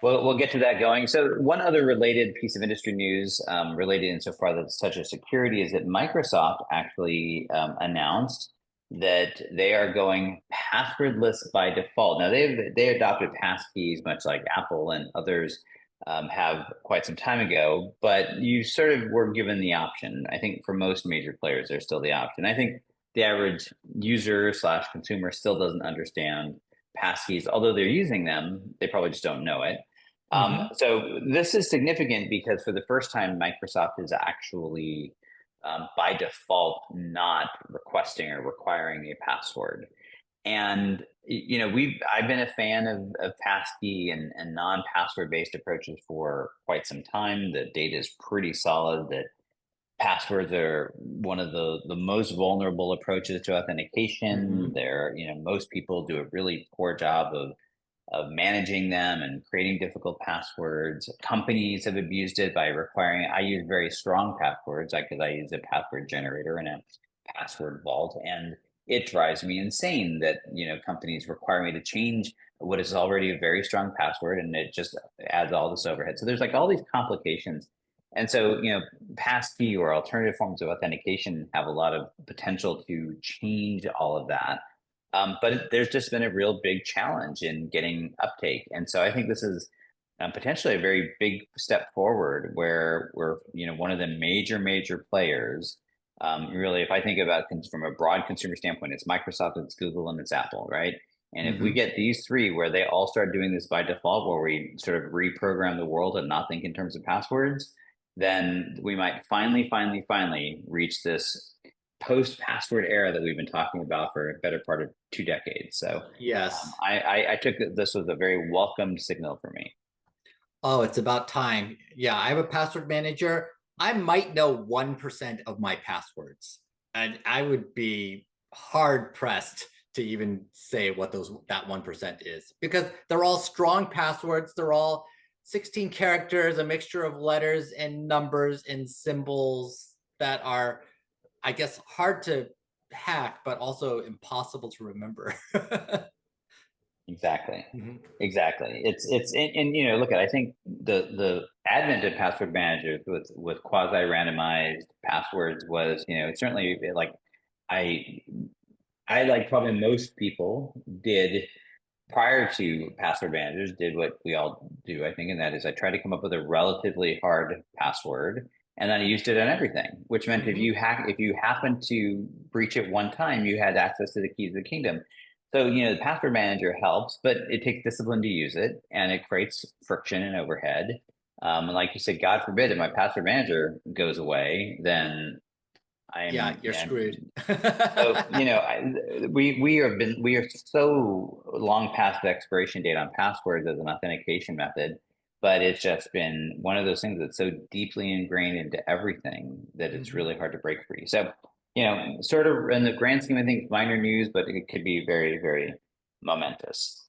We'll get to that going. So one other related piece of industry news related insofar that it's touch of security is that Microsoft actually announced that they are going passwordless by default. Now they adopted passkeys much like Apple and others have quite some time ago, but you sort of were given the option. I think for most major players, there's still the option. I think the average user slash consumer still doesn't understand passkeys, although they're using them, they probably just don't know it. So this is significant because for the first time, Microsoft is actually by default not requesting or requiring a password. And I've been a fan of passkey and non-password based approaches for quite some time. The data is pretty solid that passwords are one of the most vulnerable approaches to authentication. They're, most people do a really poor job of managing them and creating difficult passwords. Companies have abused it by requiring, I use very strong passwords because I use a password generator and a password vault. And it drives me insane that, companies require me to change what is already a very strong password, and it just adds all this overhead. So there's like all these complications. And so, passkey or alternative forms of authentication have a lot of potential to change all of that. But there's just been a real big challenge in getting uptake. And so I think this is potentially a very big step forward where we're, one of the major players. Really, if I think about from a broad consumer standpoint, it's Microsoft, it's Google, and it's Apple, right? And if we get these three where they all start doing this by default, where we sort of reprogram the world and not think in terms of passwords, then we might finally reach this post-password era that we've been talking about for a better part of 2 decades. So Yes. I took this was a very welcomed signal for me. Oh, it's about time. Yeah, I have a password manager. I might know 1% of my passwords, and I would be hard pressed to even say what that 1% is, because they're all strong passwords. They're all 16 characters, a mixture of letters and numbers and symbols that are, I guess, hard to hack, but also impossible to remember. Exactly. Exactly. And look at, I think the advent of password managers with quasi randomized passwords was, certainly like I like probably most people did prior to password managers did what we all do, I think, and that is I tried to come up with a relatively hard password, and then I used it on everything, which meant if you happen to breach it one time, you had access to the keys of the kingdom. So, the password manager helps, but it takes discipline to use it, and it creates friction and overhead. And like you said, God forbid if my password manager goes away, then Yeah, I'm you're screwed. so we are so long past the expiration date on passwords as an authentication method, but it's just been one of those things that's so deeply ingrained into everything that it's really hard to break free. So sort of in the grand scheme of things, minor news, but it could be very momentous.